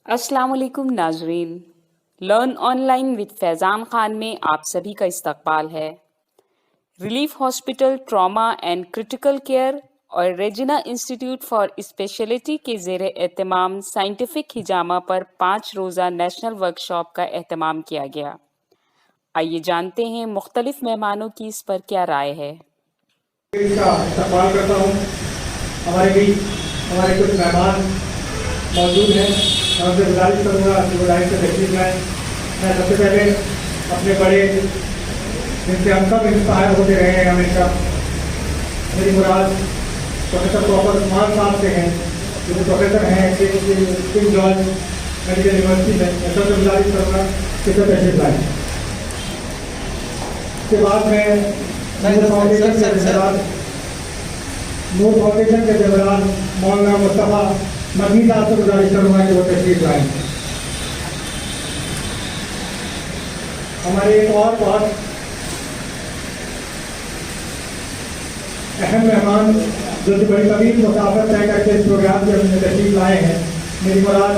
अस्सलाम वालेकुम नाजरीन। Learn online with Faizan Khan में आप सभी का इस्तकबाल है। Relief hospital trauma and critical care और रेजिना इंस्टीट्यूट फॉर स्पेशलिटी के ज़ेर एहतमाम साइंटिफिक हिजामा पर 5 रोज़ा नेशनल वर्कशॉप का एहतमाम किया गया। आइए जानते हैं मुख्तलिफ मेहमानों की इस पर क्या राय है। इसका इस्तकबाल करता हूँ। हमारे बीच हमारे कुछ मेहमान मौजूद हैं। मैं उनसे गुजारिश करूँगा कि वो लाइन से तशरीफ लाएँ। मैं सबसे पहले अपने बड़े जिनसे हम सब इंस्पायर होते रहे हैं हमेशा, मेरी मुराद प्रोफेसर प्रॉपर उस्मान साहब से हैं, जो प्रोफेसर हैं किंग जॉर्ज मेडिकल यूनिवर्सिटी में। मैं सबसे गुजारिश करूँगा कि सब तशरीफ लाएँ। उसके बाद में नूर फाउंडेशन के ज़िम्मेदार मौलाना मुस्तफ़ा मदनी साहब से गुजारिश करूँगा कि वो तशरीफ लाएँ। हमारे एक और बहुत अहम मेहमान जो कि बड़ी तवील मुसाफर तय करके इस प्रोग्राम के अपने तशरीफ लाए हैं, मेरी मुराद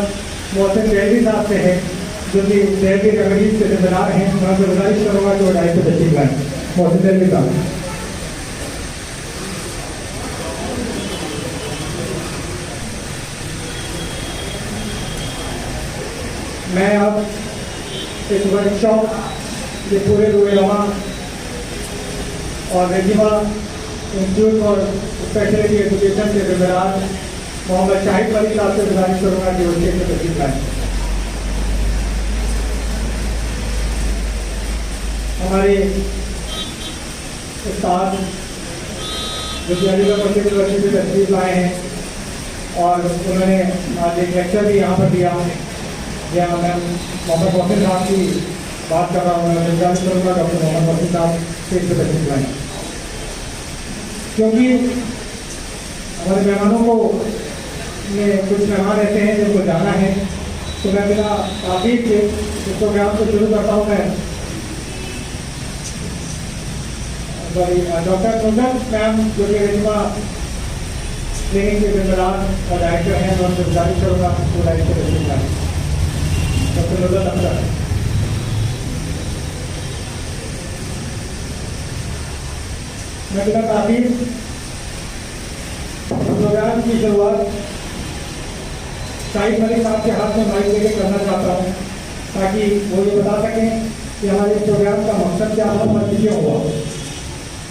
मोहसिन जहरी साहब से है, जो कि जहरी रेमेडीज के ज़िम्मेदार हैं। मैं उनसे गुजारिश करूँगा कि वो लाइन से तशरीफ लाएँ। मोहसिन जहरी साहब। मैं अब इस वर्कशॉप के पूरे रूएलमा और रेजिमा इंस्टीट्यूट फॉर स्पेशलिटी एजुकेशन के ज़िम्मेदार मोहम्मद शाहिद अली साहब से गुजारिश करूँगा कि वो स्टेज पर तशरीफ लाएँ। हमारे उस्ताद जो कि अलीगढ़ मुस्लिम यूनिवर्सिटी से तशरीफ लाए हैं और उन्होंने आज एक लेक्चर भी यहाँ पर दिया। या मैं मोहम्मद मोहसिन साहब की बात कर रहा हूँ। मैं गुजारिश करूँगा डॉक्टर मोहम्मद मोहसिन साहब स्टेज पर तशरीफ लाएँ, क्योंकि हमारे मेहमानों को में कुछ मेहमान ऐसे हैं जिनको जाना है। तो मैं बिना ताक़ीद के इस प्रोग्राम को शुरू करता हूँ। मैं डॉक्टर नुसरत मैम जो कि रेजिमा क्लिनिक के ज़िम्मेदार और डायरेक्टर हैं, मैं उनसे गुजारिश करूँगा वो लाइन से तशरीफ लाएँ। डॉक्टर नुसरत अख्तर। मैं बिना ताक़ीद प्रोग्राम की शुरुआत शाहिद मलिक साहब के हाथ में माइक लेके करना चाहता हूँ, ताकि वो ये बता सकें कि हमारे इस प्रोग्राम का मकसद क्या हुआ और क्यों हुआ।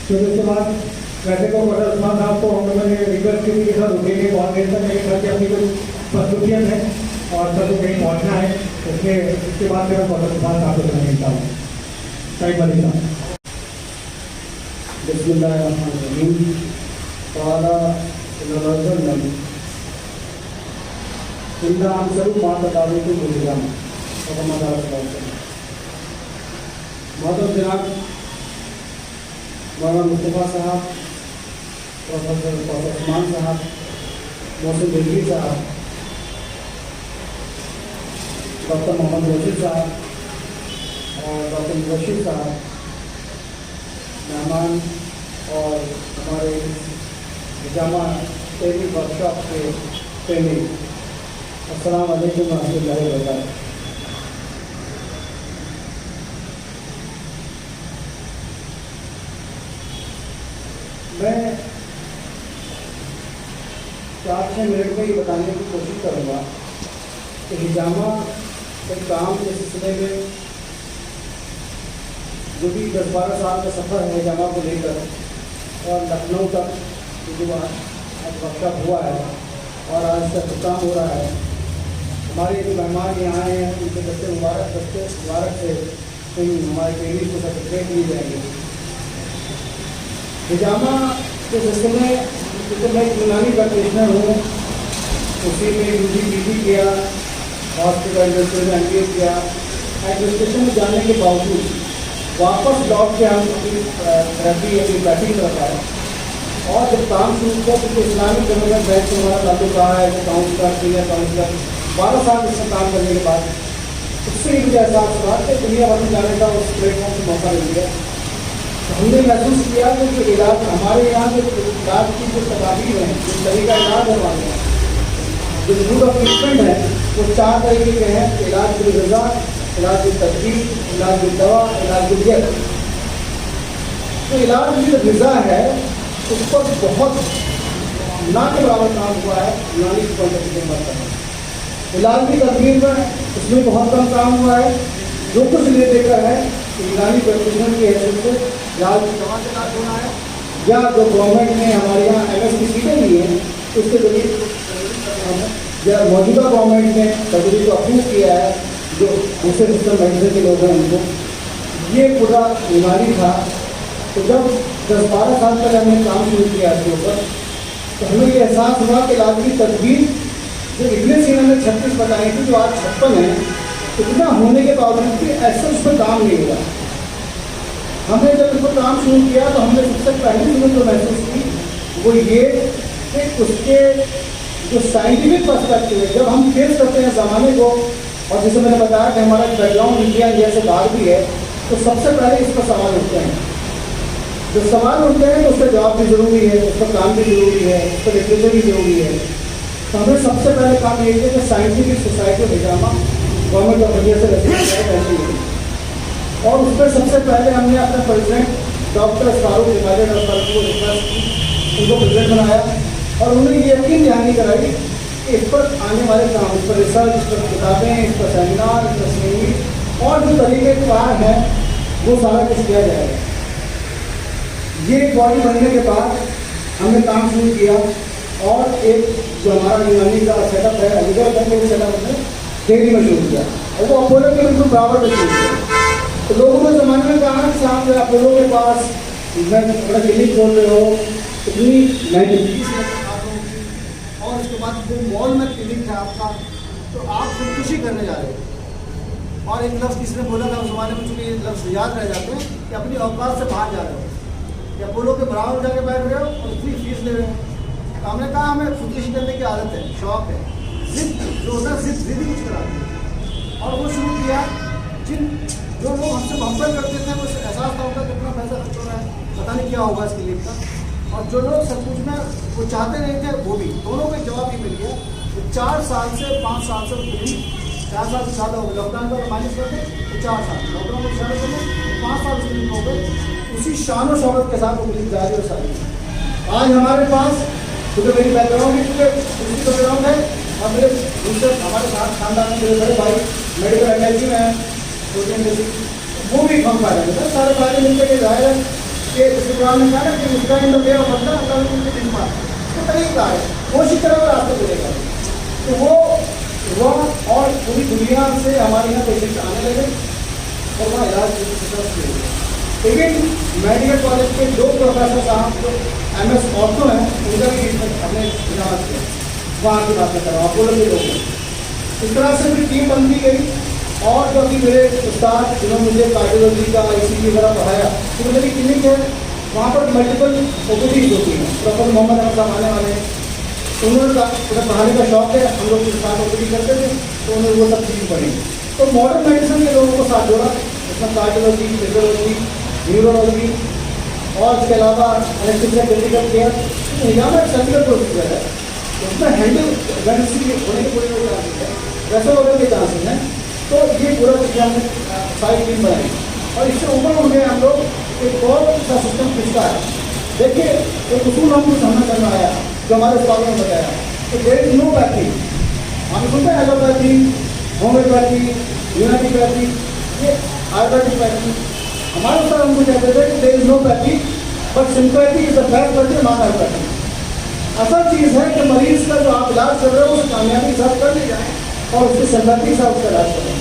क्योंकि उसके बाद वैसे तो प्रोफेसर उस्मान साहब को हम लोगों ने रिक्वेस्ट की के साथ रुकेंगे बहुत देर तक, मेरे घर की अपनी कुछ मसरूफियत है और सबको कहीं पहुँचना है, इसलिए इसके बाद फिर प्रोफेसर उस्मान साहब को सुनाने चाहता हूँ। शाहिद मलिक साहब। बिस्मिल्लाहिर्रहमानिर्रहीम। क़ाला इन्ना अनसरू मा तदावीतु मुजरिम मोहम्मद मोहतरम जनाब मौलाना मुस्तफ़ा साहब, प्रोफेसर उस्मान साहब, मोहसिन जहरी साहब, डॉक्टर मोहम्मद रशीद साहब और डॉक्टर मुबशिर साहब, मेहमान और हमारे हिजामा ट्रेनिंग वर्कशॉप के ट्रेनिंग, अस्सलाम वालेकुम व रहमतुल्लाहि व बरकातहू। मैं 4-6 मिनट में ये बताने की कोशिश करूँगा कि हिजामा के काम के सिलसिले में जो भी 10-12 साल का सफ़र है हिजामा को लेकर और लखनऊ तक जो आज वर्कशॉप हुआ है और आज का काम हो रहा है, हमारे जो मेहमान यहाँ आए हैं उनके दस्ते मुबारक से हमारे ट्रेनिंग को सर्टिफिकेट दिए जाएंगे। हिजामा के सिलसिले में मैं यूनानी प्रैक्टिशनर हूँ, उसी में यूजी पीजी किया, हॉस्पिटल इंडस्ट्री में एमबीए किया। एडमिनिस्ट्रेशन में जाने के बावजूद वापस लौट के हम अपनी थेरेपी अपनी बैटिंग कर पाए और जब काम शुरू किया तो इस्लामिक डेवलपमेंट बैंक से हमारा ताल्लुक रहा है। काउंसलर, सीनियर काउंसलर 12 साल इसमें काम करने के बाद उससे ही मुझे एहसास हुआ कि दुनिया भर में जाने का उस प्लेटफॉर्म से मौका मिल गया। हमने महसूस किया कि जो इलाज हमारे यहाँ जो इलाज की जो तदाबीर हैं, जिस तरीका इलाज हमारे यहाँ जो रूट ऑफ ट्रीटमेंट है वो 4 तरीके के हैं, इलाज बिल ग़िज़ा, इलाज बिल तदबीर, इलाज बिल दवा, इलाज बिल जहर। तो इलाज बिल ग़िज़ा है उस पर बहुत ना के बराबर काम हुआ है यूनानी पॉलिटिक्स में। इलाज की तदबीर में उसमें बहुत कम काम हुआ है। जो कुछ ले देकर है यूनानी प्रैक्टिशनर की हैसियत से इलाज दवा से इलाज होना है, या जो गवर्नमेंट ने हमारे यहाँ MS की सीटें ली हैं उसके जरिए या मौजूदा गवर्नमेंट ने सर्जरी को अप्रूव किया है, जो दूसरे सिस्टम मेडिसिन के लोग हैं उनको, ये पूरा बीमारी था। तो जब 10-12 साल पहले हमने काम शुरू किया इसके ऊपर, तो हमें ये एहसास हुआ कि इलाज की तदबीर जो इब्ने सीना ने 36 बताई थी, जो आज 56 है, इतना होने के बावजूद भी ऐसा उस पर काम नहीं हुआ। हमने जब इस पर काम शुरू किया तो हमने सबसे पहली चीज़ जो महसूस की वो ये कि उसके जो साइंटिफिक पर्सपेक्टिव है, जब हम फेस करते हैं ज़माने को, और जैसे मैंने बताया कि हमारा बैकग्राउंड इंडिया जैसे बाहर भी है, तो सबसे पहले इस पर सवाल उठते हैं। जो सवाल उठते हैं तो उसका जवाब भी ज़रूरी है, उस पर काम भी ज़रूरी है, उस पर लिटरेचर भी ज़रूरी है। तो हमें सबसे पहले काम ये है कि scientific society of hijama government of India से रजिस्टर है, और उस पर सबसे पहले हमने अपने प्रेसिडेंट डॉक्टर फारूक इबादत को रिक्वेस्ट की, उनको प्रेसिडेंट बनाया, और उन्होंने ये यकीन दहानी कराई कि इस पर आने वाले काम, इस पर रिसर्च, इस पर किताबें, इस पर सेमिनार, इस पर सेमिनार और जो तरीके कार हैं वो सारा कुछ किया जाएगा। ये बॉडी बनने के बाद हमने काम शुरू किया, और एक जो हमारा यूनानी का सेटअप है अलीगढ़ करके वो सेटअप हमने दिल्ली में शुरू किया, और वो अपोलो के बिल्कुल बराबर में शुरू किया। तो लोगों ने ज़माने में कहा कि साहब जो अपोलो के पास बड़ा क्लिनिक खोल रहे हो, इतनी महंगी फीस और उसके बाद वो मॉल में क्लिनिक है आपका, तो आप खुदकुशी करने जा रहे हो। और एक लफ्ज़ किसी ने बोला था उस ज़माने में, चूँकि ये लफ्ज़ याद रह जाते हैं कि अपनी औकात से बाहर जा रहे हो, या अपोलो के बराबर जाके बैठ रहे हो और इतनी फीस ले रहे हो। तो हमने कहा हमें खुदकुशी करने की आदत है, शौक़ है, जिद जो होता है जिद कुछ कराती है, और वो शुरू किया। जो लोग हमसे मोहब्बत करते थे वो एहसास था उनका कितना पैसा खर्च हो रहा है, पता नहीं क्या होगा इसके लिए का, और जो लोग सब कुछ में वो चाहते नहीं थे वो भी, दोनों को जवाब ही मिल गया। तो 4 साल से 5 साल से क्लिनिक, 4 साल से ज़्यादा हो गए, लॉकडाउन का माइनस करते तो 4 साल, लॉकडाउन को ज़्यादा करते तो 5 साल क्लिनिक हो गए। उसी शान और शौकत के साथ वो क्लिनिक जारी और सारी। आज हमारे पास क्योंकि मेरी बैकग्राउंड भी क्योंकि उसकी बैकग्राउंड है, और मेरे दूसरे हमारे साथ खानदान में मेरे बड़े भाई मेडिकल एमएलसी में हैं, वो भी हम फायदा देते हैं। सारे फायदे मिलते के जाहिर है कि इसके कुरान में कहा ना कि उसका इन वे ऑफ बंदा उनके दिन मार तो तरीका है, कोशिश करेगा रास्ते मिलेगा। तो वो और पूरी दुनिया से हमारे यहाँ पेशेंट आने लगे और वहाँ इलाज किए। लेकिन मेडिकल कॉलेज के 2 प्रोफेसर साहब जो MS ऑर्थो हैं उनका भी हमने इलाज किया, वहाँ की बात कर रहा हूँ, अपोलो के लोग। इस तरह से भी टीम बनती गई, और जो अभी मेरे उस्ताद जिन्होंने मुझे कार्डियोलॉजी का ICU वगैरह पढ़ाया, तो मेरी क्लिनिक है वहाँ पर मल्टीपल OPDs होती हैं। प्रोफेसर मोहम्मद अहमद साहब आने वाले हैं, उन्होंने पढ़ाने का शौक़ है, हम लोग के साथ OPD करते थे, तो उन्होंने वो सब चीज़ पढ़ी। तो मॉडर्न मेडिसिन के लोगों को साथ जोड़ा, इसमें कार्डियोलॉजी, फिजियोलॉजी, न्यूरोलॉजी, और इसके अलावा एनेस्थीसिया, क्रिटिकल केयर, यहाँ में सर्जिकल प्रोसीजर है, उसमें हैंडल वैकेंसी होने के पूरे चांसेस है, वैसे वगैरह के चांसेस हैं। तो ये पूरा चीज़ हमने सारी टीम बनाई, और इससे ऊपर उठ गए हम लोग। एक बहुत सा सिस्टम किसका है, देखिए एक उसूल हमको समझना करना आया जो हमारे स्वामी ने बताया कि देयर इज नो पैथी। हम सुनते हैं एलोपैथी, होम्योपैथी, यूनानीपैथी, ये आयुर्वेदिक पैथी। हमारे ऊपर हमको कहते थे कि there is no pathy but sympathy is the best pathy, not allopathy. असल चीज़ है कि मरीज का जो आप इलाज कर रहे हो उसे कामयाबी के साथ कर ले जाएँ और उसकी सिंपैथी से उसका इलाज करें।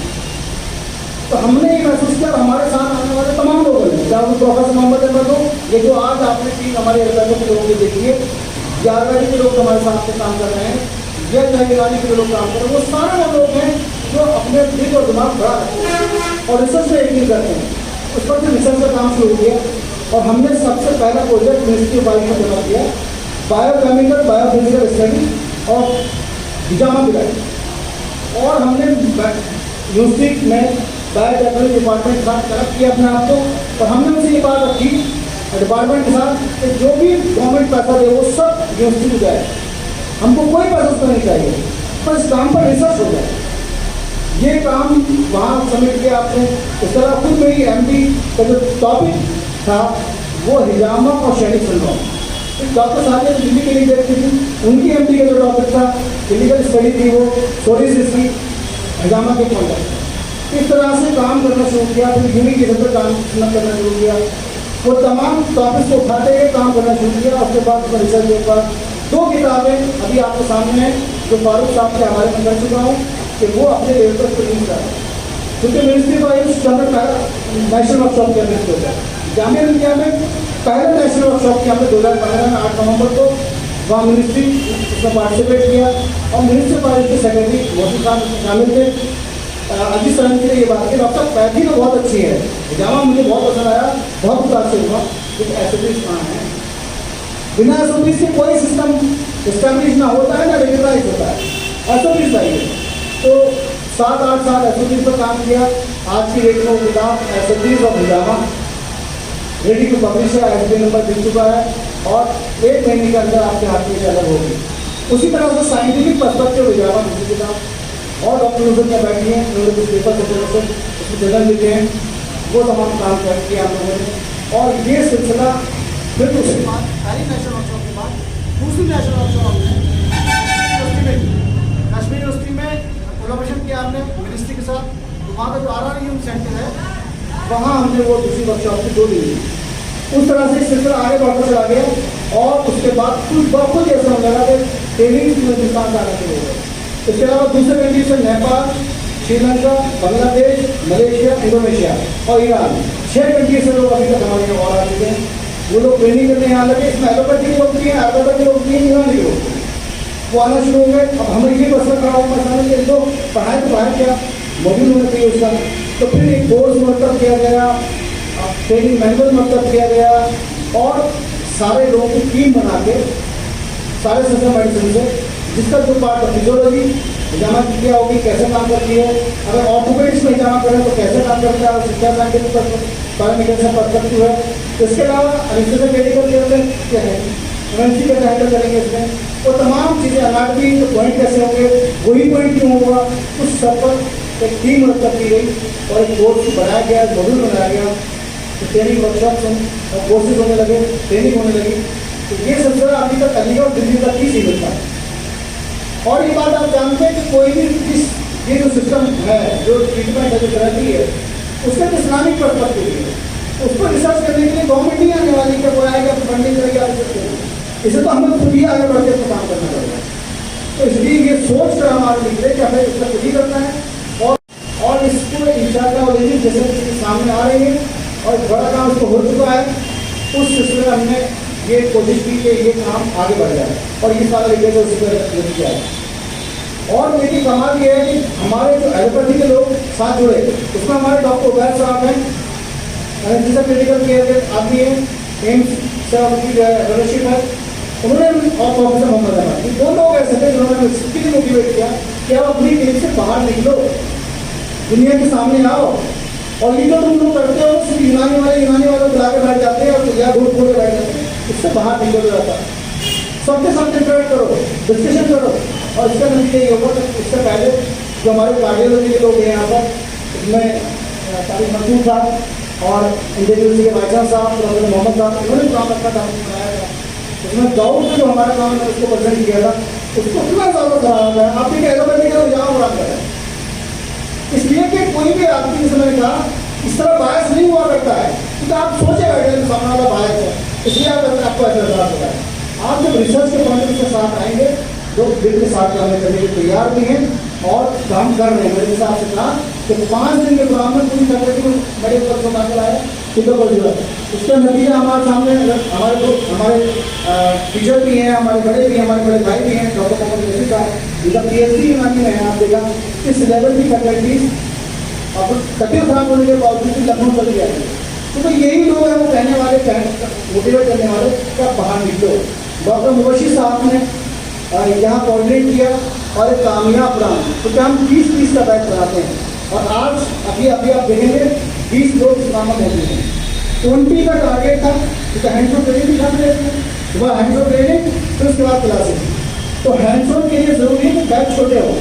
तो हमने ये महसूस किया, हमारे साथ आने वाले तमाम लोगों ने, चाहे वो प्रोफेसर मोहम्मद अहमद हो, ये जो आज आपने चीज़ हमारे एलोपैथी के लोगों की देखी है, या आयुर्वेदिक के लोग हमारे साथ से काम कर रहे हैं, या चाहे यूनानी के लोग काम कर रहे हैं, वो सारे वो लोग हैं जो अपने दिल और दिमाग बढ़ा रखते हैं और रिसर्च में यकीन करते हैं। उस पर भी रिसर्च का काम शुरू किया, और हमने सबसे पहला प्रोजेक्ट मिनिस्ट्री ऑफ बायो में जमा किया, बायोकेमिकल बायोफिजिकल स्टडी और हिजामा बिलाई। और हमने यूनिवर्सिटी में बायोटेक्नोलॉजी डिपार्टमेंट के साथ कनेक्ट किया अपने आप को, और हमने उनसे ये बात रखी डिपार्टमेंट के साथ कि जो भी गवर्नमेंट पैसा दे वो सब यूनिवर्सिटी को जाए, हमको कोई पैसा उसका नहीं चाहिए। बस काम पर रिसर्च हो जाए। ये काम वहाँ सबमिट किया आपने। इस तरह खुद मेरी एमडी का जो टॉपिक था वो हिजामा और शैनिक सिंड्रोम, डॉक्टर साहब ने दिल्ली के लिए देखी थी, उनकी एमडी का जो टॉपिक था क्लिनिकल स्टडी थी वो सोरियासिस की, हिजामा के कॉन्टेक्ट। इस तरह से काम करना शुरू किया, फिर यूनिक किस्म पर काम करना शुरू किया। वो तमाम टॉपिक्स को उठाते हुए काम करना शुरू किया। उसके बाद रिसर्च के बाद 2 किताबें अभी आपके सामने हैं जो फारूक साहब के हवाले में कर चुका हूँ कि वो अपने लेवल पर रिलीज कर रहे हैं, क्योंकि मिनिस्ट्री का नेशनल वर्कशॉप के अंदर होता है। जामिया मिल्किया में पहले नेशनल वर्कशॉप के हमने 2015 में 8 नवंबर को वहाँ मिनिस्ट्री उसमें पार्टिसिपेट किया और मिनिस्ट्री कॉलेज के सेक्रेटरी मोहसिन खान शामिल थे। अजीत सरन के लिए ये बात है, डॉक्टर पैथी तो बहुत अच्छी है, हिजामा मुझे बहुत पसंद आया, बहुत मुतासिर हुआ, क्योंकि एसओपीज कहाँ है, बिना एसओपीज के कोई सिस्टम इस्टेब्लिश ना होता है ना रेगुलराइज होता है, एसओपीज चाहिए। तो 7-8 साल एसओपीज पर काम किया। आज की डेट में वो किताब एसओपीज और हिजामा रेडी टू पब्लिश है, ISBN नंबर दिख चुका है और 1 महीने के अंदर आपके हाथ में अलग होगी। उसी तरह से साइंटिफिक पर्सपेक्टिव हिजामा दूसरी किताब और डॉक्टर यूसुफ में बैठी हैं, उन्होंने कुछ पेपर से उसमें जगह लिखे हैं, वो तमाम काम कर किया हम लोगों ने। और ये सिलसिला फिर उसके बाद पहली नेशनल वर्कशॉप के बाद दूसरी नेशनल वर्कशॉप हमने कश्मीर यूनिवर्सिटी में कोलैबोरेशन किया हमने मिनिस्ट्री के साथ। तो वहाँ का जो RRU सेंटर है वहाँ हमने वो दूसरी वर्कशॉप की 2 दिन ली। उस तरह से सिलसिला आगे बढ़ता चला गया और उसके बाद कुछ ऐसा हो लगा कि ट्रेनिंग हिंदुस्तान का आना शुरू हो गया। इसके अलावा दूसरे कंट्री से नेपाल, श्रीलंका, बांग्लादेश, मलेशिया, इंडोनेशिया और ईरान 6 कंट्री से लोग अभी तक हमारे यहाँ और आ चुके हैं। वो लोग ट्रेनिंग करने यहाँ लगे। इसमें एलोपैथी लोग भी हैं, आयुर्वेदिक लोग भी हैं, यूनानी लोग भी हैं, वो आना शुरू हो गए। अब हमें ये मसला खड़ा हुआ मसाला कि इनको पढ़ाई तो बाहर क्या मॉड्यूल होना चाहिए उसका, तो फिर एक कोर्स मतलब किया गया, ट्रेनिंग मैनुअल मतलब किया गया और सारे लोगों की टीम बना के सारे सिस्टम मेडिसिन से, जिसका जो पार्ट फिजियोलॉजी हिजामा की क्या होगी, कैसे काम करती है, अगर ऑक्यूपेंट्स में हिजामा करें तो कैसे काम करता है, क्या साइंटिफिक पैरामीटर से परस्पेक्टिव है। इसके अलावा एनेस्थीसिया मेडिकल केयर में क्या है, इमरजेंसी कैसे हैंडल करेंगे इसमें, वो तमाम चीज़ें अनाटमी तो पॉइंट कैसे होंगे, वही पॉइंट क्यों होगा, उस सब पर एक टीम वर्क की गई और एक कोर्स बनाया गया, मॉड्यूल बनाया गया, तो ट्रेनिंग वर्कशॉप और कोर्सेज होने लगे, ट्रेनिंग होने लगी। तो ये सिलसिला अभी तक अलीगढ़ और दिल्ली तक ही सीमित था। और ये बात आप जानते हैं कि कोई भी ये जो सिस्टम है, जो ट्रीटमेंट है, जो थेरेपी है, उसका तो इस्लामिक पर्सपेक्टिव है, उस पर रिसर्च करने के लिए गवर्नमेंट नहीं आने वाली कि वो आएगा फंडिंग करेगा, इसे तो हमें खुद ही आगे बढ़ के उसको काम करना पड़ेगा। तो इसलिए ये सोच कर हमारे निकले कि हमें इसका खुद ही करना है और इसको इंशाअल्लाह और जैसे सामने आ रही है और बड़ा काम उसको हो चुका है। उस सिलसिले में हमने ये कोशिश की कि ये काम आगे बढ़ जाए और ये सारा लिखे तो उसी पर किया है। और मेरी कमाल ये है कि हमारे जो एलोपैथी के लोग साथ जुड़े, उसमें हमारे डॉक्टर उबैद साहब हैं, एनेस्थीसिया मेडिकल केयर के आदमी हैं, एम्स से उनकी फेलोशिप है, उन्होंने और प्रोफेसर मोहम्मद अहमद, ये 2 लोग ऐसे थे जिन्होंने इसलिए मोटिवेट किया कि आप अपनी टीम से बाहर निकलो, दुनिया के सामने आओ। और ये जो तुम लोग करते हो सिर्फ यूनानी वाले बुला के बैठ जाते हैं और या ढूंढ के बैठ जाते हैं, इससे बाहर निकल जाता है। सबके साथ इंटरेक्ट करो, डिस्कशन करो और इसका नतीजा ये होगा कि इससे पहले जो हमारे कार्डियोलॉजी के लोग हैं यहाँ पर, इसमें तारिक मंसूर साहब और इंडियन यूनिवर्सिटी के वाइस चांसलर साहब प्रोफेसर मोहम्मद साहब, उन्होंने काम रखा था, बनाया था। उसमें दाऊद में जो हमारा काम है उसको प्रेजेंट किया था, उसको कितना ज़्यादा खराब है। आप देखिए एलोपैथी का यहाँ बुरा कर है, इसलिए कि कोई भी आदमी जिसने मैंने कहा इस तरह बायस नहीं हुआ करता है, क्योंकि आप सोचे बैठे सामने वाला बायस है, इसलिए आपको ऐसा एहसास होता है। आप जब रिसर्च के पॉइंट के साथ आएंगे, लोग दिल के साथ काम करने के लिए तैयार भी हैं और काम कर रहे हैं। मेरे हिसाब से कहा कि 5 दिन के प्रोग्राम में पूरी फैकल्टी को मेडिकल को दाखिल आया, कितना को जुड़ा, उसका नतीजा हमारे सामने, हमारे टीचर भी हैं, हमारे बड़े भी हैं, हमारे बड़े भाई भी हैं, डॉक्टर मोहम्मद रफी का जिनका PhD यूनानी में है। आप देखा इस लेवल की फैकल्टीज अब तकलीफ खराब होने के बावजूद भी लखनऊ चली जाती है। तो यही लोग हैं वो कहने वाले, मोटिवेट करने वाले कि आप बाहर निकलो। डॉक्टर मुबशिर साहब ने यहाँ कोऑर्डिनेट किया और एक कामयाब ब्रांच, क्योंकि हम 20-20 का बैच बनाते हैं और आज अभी आप देखेंगे 20 लोग इस काम में मौजूद हैं। 20 का टारगेट था, क्योंकि हैंड्स ऑन ट्रेनिंग भी शामिल रहती है, सुबह हैंड्स ऑन ट्रेनिंग, फिर उसके बाद क्लासेस। तो हैंड्स ऑन के लिए जरूरी है कि बैच छोटे हो,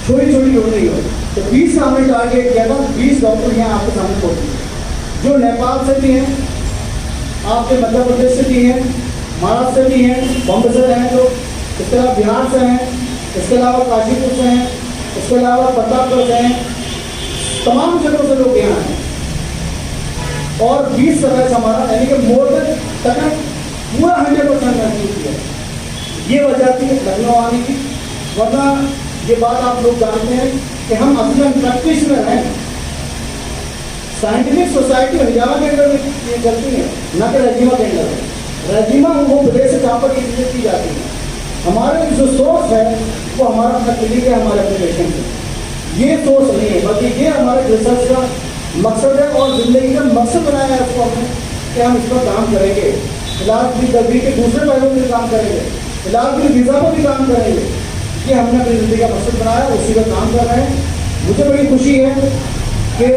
छोटी छोटी हो रही हो। तो 20 का हमने टारगेट किया था, 20 डॉक्टर यहाँ आपके सामने पहुंचे जो नेपाल से भी हैं, आपके मध्य प्रदेश से भी हैं, महाराष्ट्र से भी हैं, बॉम्बे से हैं, तो इसके अलावा बिहार से हैं, इसके अलावा काशीपुर से हैं, इसके अलावा प्रतापगढ़ से हैं, तमाम जगहों से लोग यहाँ हैं। और 20 का बैच हमारा यानी कि मोर देन तक पूरा 100% महसूस किया। ये वजह थी लखनऊ आने की, वरना ये बात आप लोग जानते हैं कि हम असलन प्रैक्टिस में रहें। साइंटिफिक सोसाइटी हरियाणा के अंदर में ये चलती है, न कि रेजिमा के अंदर में। रेजिमा वो प्रदेश है जहाँ पर ये चीज़ें की जाती हैं। हमारे जो सोर्स है वो हमारा अपना क्लिनिक है, हमारे अपने पेशेंट है। ये सोर्स नहीं है, बल्कि ये हमारे रिसर्च का मकसद है और जिंदगी का मकसद बनाया है इसको हमने कि हम इस पर काम करेंगे। इलाज की दर्दी के दूसरे पहलू में काम करेंगे, इलाज के वीज़ा पर भी काम करेंगे। ये हमने अपनी जिंदगी का मकसद बनाया, उसी पर काम कर रहे हैं। मुझे बड़ी खुशी है कि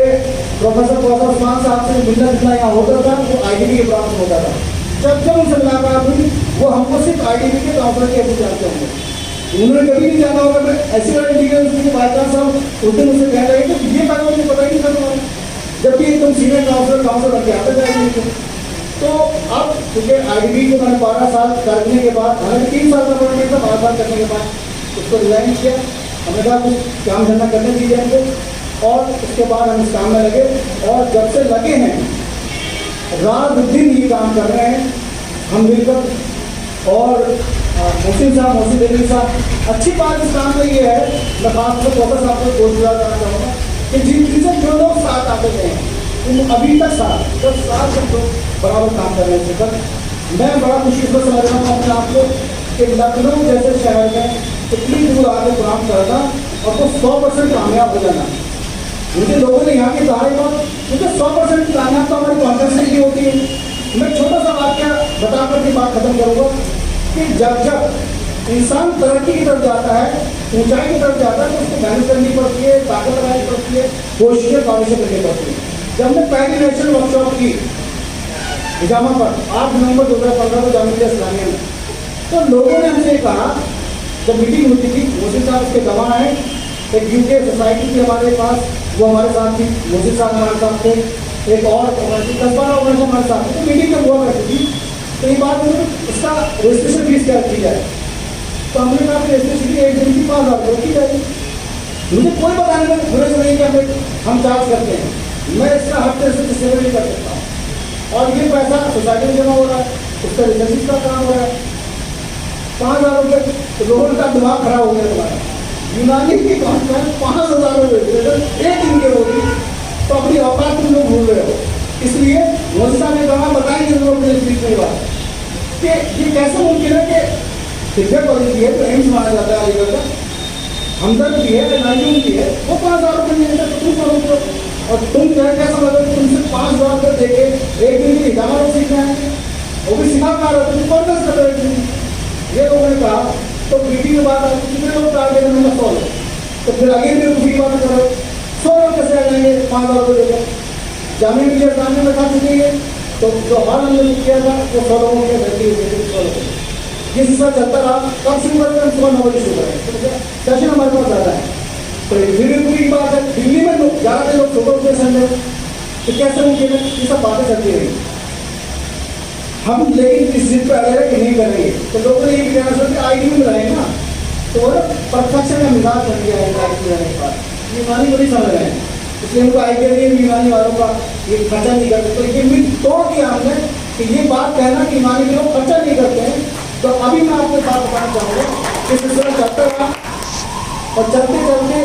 प्रोफेसर फौजा उस्मान साहब से मिलना जितना यहाँ होता था वो IDB के ब्रांच में होता था। जब उनसे मुलाकात हुई वो हमको सिर्फ IDB के काउंसलर के ऐसे जानते होंगे, उन्होंने कभी नहीं जाना होगा। मैं ऐसी वाली डिग्री बाई चांस साहब उस दिन मुझे कह रहे हैं कि ये बात मुझे पता ही नहीं था, जबकि एकदम सीनियर काउंसलर बन के आता जाएगा। तो अब क्योंकि IDB को मैंने 12 साल करने के बाद, हालांकि 3 साल का पढ़ने था, 12 साल करने के बाद उसको रिजाइन किया। हमने कहा कुछ काम धंधा करने दीजिए हमको, और उसके बाद हम इस काम में लगे। और जब से लगे हैं रात दिन ये काम कर रहे हैं हम मिलकर। और मोहसिन देवी साहब, अच्छी बात इस काम में ये है, मैं खासतौर पर प्रोफेसर साहब को गुजार करना चाहूँगा कि जिनसे जो लोग साथ आते थे अभी तक 10 साल तक तो बराबर काम कर रहे थे। पर मैं बड़ा खुशी इसको समझ रहा हूँ अपने आप को कि लखनऊ जैसे शहर में इतनी दूर आके काम करना और वो 100% कामयाब हो जाना। मुझे लोगों ने यहाँ की कहा मुझे 100% कामयाब तो हमारी कॉन्फिडेंस की होती है। मैं छोटा सा वाक्य बताकर की बात खत्म करूँगा कि जब इंसान तरक्की की तरफ जाता है, ऊंचाई की तरफ जाता है, तो उसको मेहनत करनी पड़ती है, ताकत लगानी पड़ती है, कोशिशें काविशें करनी पड़ती है। जब हमने पहली नेशनल वर्कशॉप की हिजामा पर 8 नवंबर 2015 को जामिया इस्लामिया में, तो लोगों ने हमसे कहा, जब मीटिंग होती थी, मोहसिन साहब उसके गवाह हैं, एक UK सोसाइटी थी हमारे पास, वो हमारे साथ थी, मोहसिन साहब हमारे साथ थे, एक और 10-12 वर्ष हमारे साथ थे। तो मीटिंग जब हुआ करती थी तो ये बात उसका रजिस्ट्रेशन फीस क्या की जाए, तो हमने कहा कि रजिस्ट्रेशन की 1 दिन की 5,000 रुपये की जाएगी। मुझे कोई बताने में बुरे से नहीं कि हम चार्ज करते हैं, मैं इसका हर तरह से सेवा नहीं कर सकता हूँ। और ये पैसा सोसाइटी में जमा हो रहा है, उसका रिजर्वेशन का काम हो रहा है। 5,000 रुपये, तो लोगों का दिमाग खराब हो गया तुम्हारा। यूनानी की कॉन्फ्रेंस 5,000 रुपये 1 दिन के होगी, तो अपनी औकात तुम लोग भूल रहे हो। इसलिए मोदी साहब ने कहा बताएंगे लोग बात कि ये कैसे मुमकिन है कि दिव्या कॉलेज भी है, तो एम्स माना जाता है अलीगढ़ का, हमदर्द भी है, नाजून भी है, वो 5,000 रुपये नहीं देता, तो तुम करो। और तुम कैसा लगा कि तुमसे 5,000 रुपये दे के 1 दिन की हिजामा लोग सीखना है, वो भी सिखा पा रहे हो, तुम कॉन्फ्रेंस कर रहे थे। ये लोगों ने कहा, तो मीटिंग के बाद कितने लोग टारगेट है, मैंने 100 लोग, तो फिर आगे भी दूसरी बात करो, 100 लोग कैसे आ जाएंगे 5,000 रुपये देकर। जामिया मिलिया इस्लामिया में था चुकी है, तो जो हाल हमने किया था वो 100 लोगों के भर्ती हुई थी, 100 लोगों ये सिलसिला चलता रहा। कब शुरू करें, हम सुबह 9 बजे शुरू करें, सेशन हमारे पास ज़्यादा है। तो फिर पूरी बात है, दिल्ली में लोग ज़्यादा लोग सुबह उठते संडे, तो कैसे मुमकिन है, ये सब बातें चलती रही। हम लेकिन इस जिद पर अगर कि नहीं करेंगे, तो लोगों ने ये भी कहना चाहिए कि IDB में रहेंगे ना, तो वो परफेक्शन का मिजाज बन गया है IDB में रहने के बाद। यूनानी को नहीं समझ रहे हैं, इसलिए उनको IDB यूनानी वालों का ये खर्चा नहीं करते। तो ये मिथ तोड़ दिया हमने कि ये बात कहना कि यूनानी के लोग खर्चा नहीं करते हैं। तो अभी मैं आपको बात बताना चाहूँगा कि सिलसिला चलता रहा और चलते चलते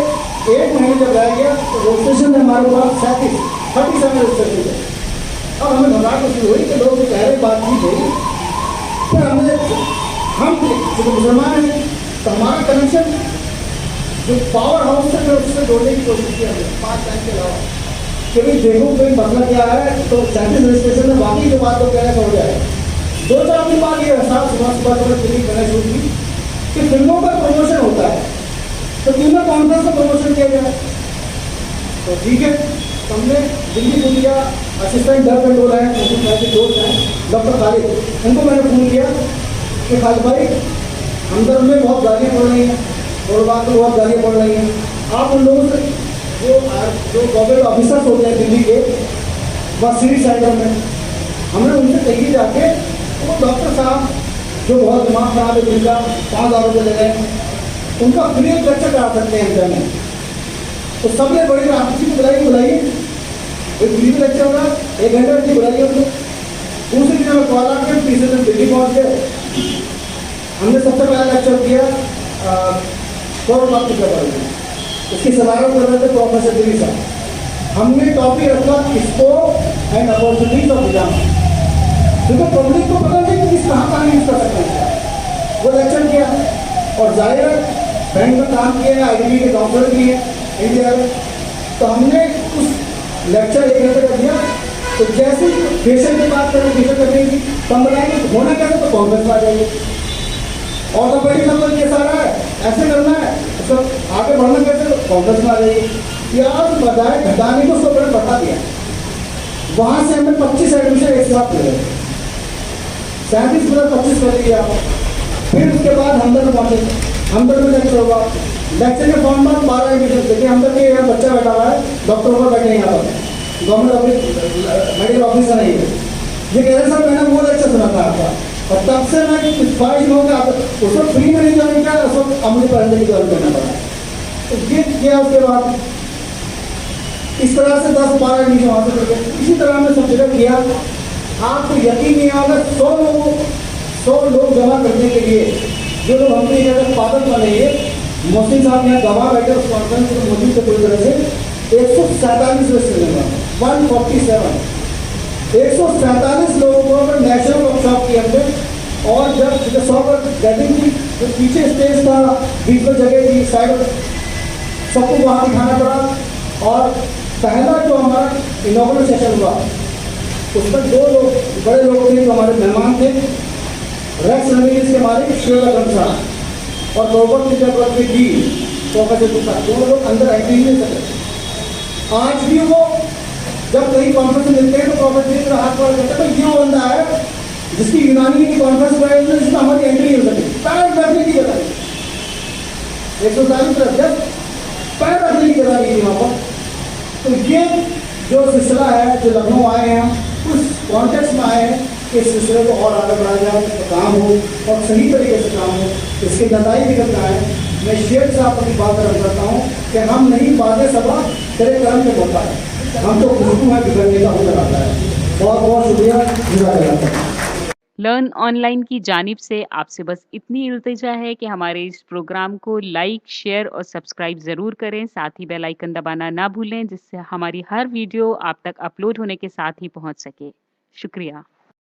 1 महीने जब रह गया तो रजिस्ट्रेशन में हमारे पास 37 रजिस्ट्रेशन है। अब हमें घबराहट शुरू हुई कि लोग कह रहे बातचीत हुई, फिर हम जो मुसलमान हैं तो हमारा कनेक्शन जो पावर हाउस से फिर उससे जोड़ने की कोशिश की हमने 5 टाइम के अलावा कि भाई देखो कोई मसला क्या है, तो 37 रजिस्ट्रेशन में बाकी जो बात को कहना हो जाए। 2-4 दिन बाद ये एहसास सुबह क्लिनिक करना शुरू की कि फिल्मों का प्रमोशन होता है, तो क्यों ना कॉन्फ्रेंस का प्रमोशन किया जाए। तो ठीक है, हमने दिल्ली पुलिया असिस्टेंट डर कंट्रोल है, दोस्त हैं डॉक्टर खालिद, उनको मैंने फ़ोन किया कि खालिद भाई अंदर में बहुत गालियाँ पड़ रही हैं और बात में बहुत गालियाँ पड़ रही हैं। आप उन लोगों से जो गवर्नमेंट ऑफिसर्स होते हैं दिल्ली के वहाँ सिटी सेंटर में, हमने उनसे कही जाके वो डॉक्टर साहब जो बहुत दिमाग खराब है जिनका 5,000 रुपये ले गए, उनका फ्री ऑफ लेक्चर करा सकते हैं इंडिया में। तो सबने बड़ी राशि को बुलाइए एक फ्री लेक्चर होगा, 1 घंटे की बुलाइए उनको। दूसरी दिन हमें कॉल आके तीसरे दिन दिल्ली पहुँच गए। हमने सबसे पहला लेक्चर दिया कोरोना के बारे में, इसकी सदारत कर रहे थे प्रोफेसर दिल्ली साहब। हमने टॉपिक रखा scope and opportunities of exam, क्योंकि पब्लिक को पता नहीं कि कहाँ यूज कर सकते हैं। वो लेक्चर किया और जाहिर बैंक में काम किया, IDB के काउंसलर भी है इंडिया में। तो हमने उस लेक्चर 1 घंटे का दिया। तो जैसे पेशेंट की बात करें, पेशेंट करने की कम बनाएंगे तो होना कैसे, तो कांग्रेस में आ जाएगी। ऑर्थोपेडिक नंबर कैसा रहा है, ऐसे करना है, तो आगे बढ़ना कैसे, तो कांग्रेस में आ जाएगी। या बजाय घटाने को 100 बढ़ा दिया। वहाँ से हमने 25 एडमिशन एक साथ ले 37 + 25 कर दिया। फिर उसके बाद हमदर्द में पहुँचे, हमदर्द में लेक्चर होगा, लेक्चर के फॉर्म में 12 एडमिशन। देखिए हमदर्द के यहाँ बच्चा बैठा हुआ है, डॉक्टर ऊपर बैठे यहाँ पर, गवर्नमेंट ऑफिस मेडिकल ऑफिसर नहीं है। ये कह रहे सर मैंने वो लेक्चर सुना था आपका, और तब से मैं 22 लोगों का उसको फ्री में नहीं ज्वाइन किया, उसको अमली पढ़ने की ज्वाइन करना पड़ा। तो ये किया। उसके बाद इस तरह से 10-12 एडमिशन वहाँ से करके इसी तरह हमने सब जगह किया। आपको यकीन नहीं आएगा, 100 लोग जमा करने के लिए जो लोग हमने जगह पागल बने हैं। मोहसिन साहब यहाँ गवाह बैठे उस कॉन्फ्रेंस में, मोदी से पूरी तरह से 147 मिलेगा, 147 147 लोगों को अगर नेशनल वर्कशॉप की हमने। और जब 100 पर गैदरिंग की, जो पीछे स्टेज था, बीच में जगह थी, साइड सबको वहाँ दिखाना पड़ा। और पहला जो हमारा इनॉग्रेशन सेशन हुआ, उसमें 2 लोग बड़े लोग थे जो हमारे मेहमान थे, रेक्स रेमिनिस के हमारे श्रीलंकन साहब और रोबोट टीचर के डी प्रोफेसर गुप्ता, दोनों लोग अंदर एंट्री नहीं सकते। आज भी वो जब कहीं कॉन्फ्रेंस में मिलते हैं तो प्रोफेसर का हाथ पकड़ करते हैं, ये वो बंदा है जिसकी यूनानी की कॉन्फ्रेंस में जिसमें हमारी एंट्री हो सके, पैर बैठने की जगह 140 तरफ पैर बैठने की जगह नहीं थी वहाँ पर। तो ये जो सिलसिला है, जो लखनऊ आए हैं हम उस कॉन्टेक्स्ट में आए हैं कि इस सिलसिले को और आगे बढ़ाया जाए, इसका काम हो और सही तरीके से काम हो, इसकी नताई दिक्कत ना है। मैं शेर साहब की बात करता हूँ कि हम नहीं बातें सभा तेरे कर्म में होता है, हम तो खुशबू है बिगड़ने का हो कराता है। बहुत बहुत शुक्रिया, जज़ाकल्लाह। लर्न ऑनलाइन की जानिब से आपसे बस इतनी इल्तिजा है कि हमारे इस प्रोग्राम को लाइक, शेयर और सब्सक्राइब ज़रूर करें। साथ ही बेल आइकन दबाना ना भूलें, जिससे हमारी हर वीडियो आप तक अपलोड होने के साथ ही पहुंच सके। शुक्रिया।